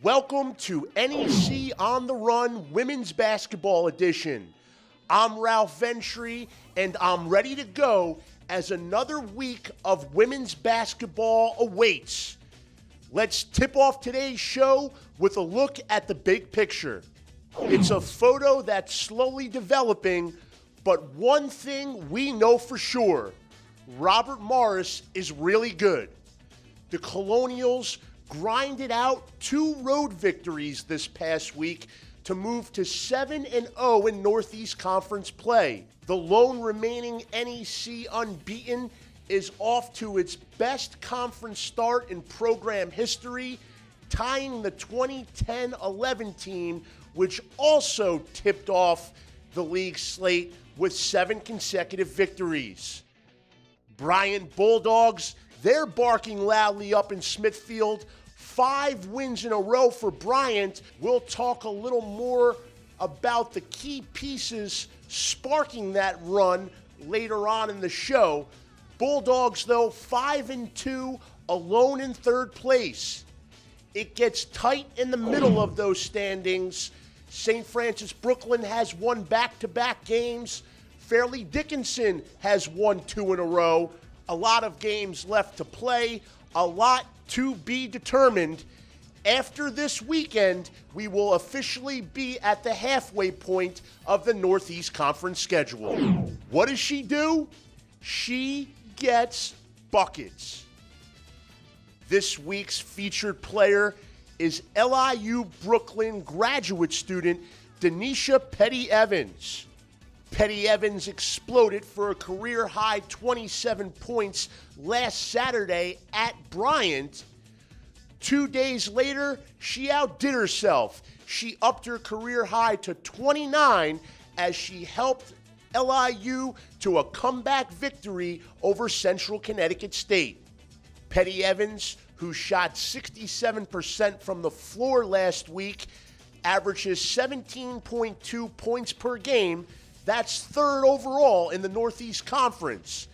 Welcome to NEC On the Run Women's Basketball Edition. I'm Ralph Ventre, and I'm ready to go as another week of women's basketball awaits. Let's tip off today's show with a look at the big picture. It's a photo that's slowly developing, but one thing we know for sure, Robert Morris is really good. The Colonials grinded out 2 road victories this past week to move to 7-0 in Northeast Conference play. The lone remaining NEC unbeaten is off to its best conference start in program history, tying the 2010-11 team, which also tipped off the league slate with 7 consecutive victories. Bryant Bulldogs, they're barking loudly up in Smithfield. 5 wins in a row for Bryant. We'll talk a little more about the key pieces sparking that run later on in the show. Bulldogs, though, 5-2, alone in 3rd place. It gets tight in the middle of those standings. St. Francis Brooklyn has won back-to-back games. Fairleigh Dickinson has won 2 in a row. A lot of games left to play, a lot to be determined. After this weekend, we will officially be at the halfway point of the Northeast Conference schedule. What does she do? She gets buckets. This week's featured player is LIU Brooklyn graduate student Denisha Petty Evans. Petty Evans exploded for a career-high 27 points last Saturday at Bryant. 2 days later, she outdid herself. She upped her career high to 29 as she helped LIU to a comeback victory over Central Connecticut State. Petty Evans, who shot 67% from the floor last week, averages 17.2 points per game. That's 3rd overall in the Northeast Conference.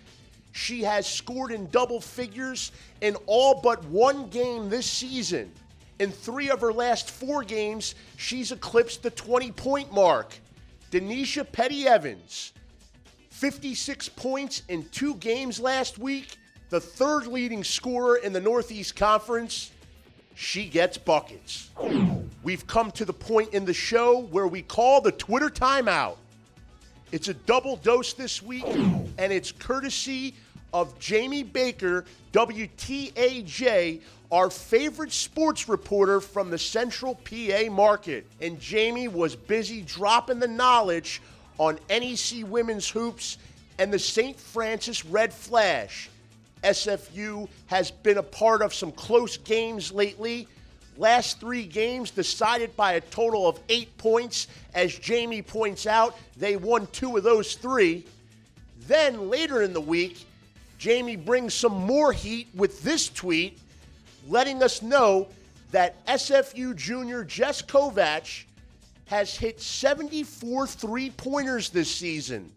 She has scored in double figures in all but 1 game this season. In 3 of her last 4 games, she's eclipsed the 20-point mark. Denisha Petty Evans, 56 points in 2 games last week, the 3rd leading scorer in the Northeast Conference. She gets buckets. We've come to the point in the show where we call the Twitter Timeout. It's a double dose this week, and it's courtesy of Jamie Baker, WTAJ, our favorite sports reporter from the Central PA market. And Jamie was busy dropping the knowledge on NEC women's hoops and the St. Francis Red Flash. SFU has been a part of some close games lately. Last 3 games decided by a total of 8 points. As Jamie points out, they won 2 of those 3. Then later in the week, Jamie brings some more heat with this tweet, letting us know that SFU junior Jess Kovach has hit 74 3-pointers this season.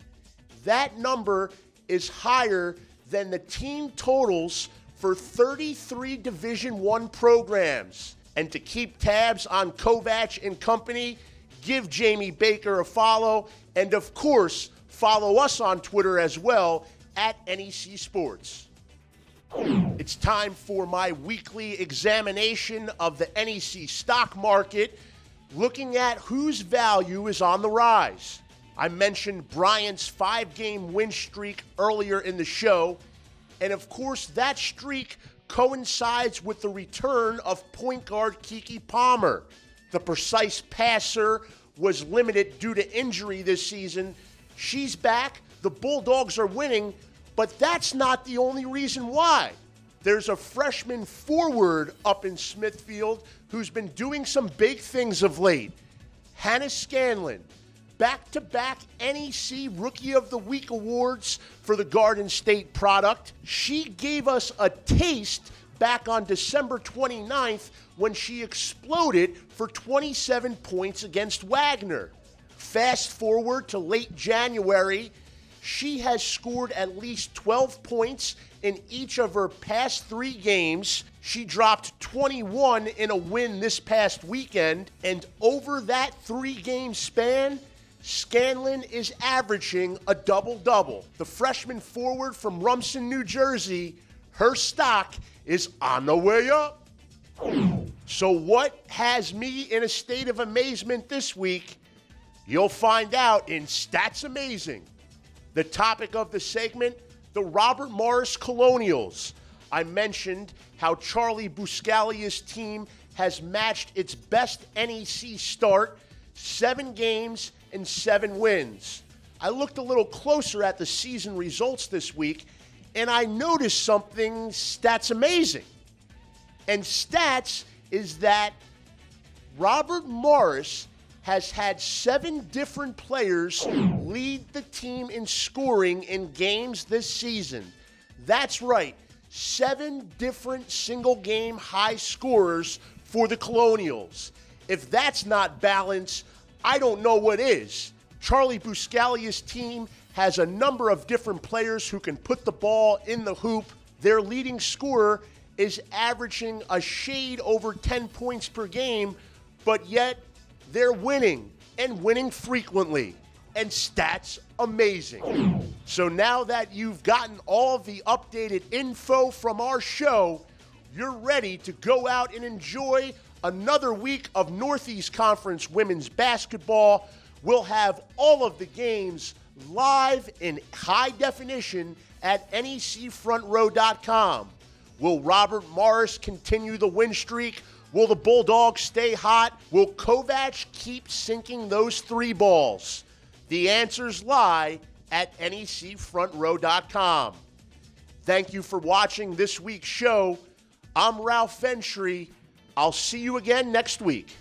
That number is higher than the team totals for 33 Division I programs. And to keep tabs on Kovach and company, give Jamie Baker a follow. And of course, follow us on Twitter as well at NEC Sports. It's time for my weekly examination of the NEC Stock Market, looking at whose value is on the rise. I mentioned Bryant's 5-game win streak earlier in the show. And of course, that streak coincides with the return of point guard Kiki Palmer. The precise passer was limited due to injury this season. She's back. The Bulldogs are winning, but that's not the only reason why. There's a freshman forward up in Smithfield who's been doing some big things of late. Hannah Scanlon, back-to-back NEC Rookie of the Week awards for the Garden State product. She gave us a taste back on December 29th when she exploded for 27 points against Wagner. Fast forward to late January, she has scored at least 12 points in each of her past 3 games. She dropped 21 in a win this past weekend, and over that 3-game span, Scanlon is averaging a double-double. The freshman forward from Rumson, New Jersey, her stock is on the way up. So what has me in a state of amazement this week? You'll find out in Stats Amazing. The topic of the segment, the Robert Morris Colonials. I mentioned how Charlie Buscalia's team has matched its best NEC start, 7 games and 7 wins. I looked a little closer at the season results this week, and I noticed something Stats Amazing. And Stats is that Robert Morris has had 7 different players lead the team in scoring in games this season. That's right, 7 different single-game high scorers for the Colonials. If that's not balance, I don't know what is. Charlie Buscalia's team has a number of different players who can put the ball in the hoop. Their leading scorer is averaging a shade over 10 points per game, but yet they're winning, and winning frequently. And Stats Amazing. So now that you've gotten all of the updated info from our show, you're ready to go out and enjoy another week of Northeast Conference women's basketball. We'll have all of the games live in high definition at NECFrontRow.com. Will Robert Morris continue the win streak? Will the Bulldogs stay hot? Will Kovac keep sinking those 3 balls? The answers lie at NECFrontRow.com. Thank you for watching this week's show. I'm Ralph Ventre. I'll see you again next week.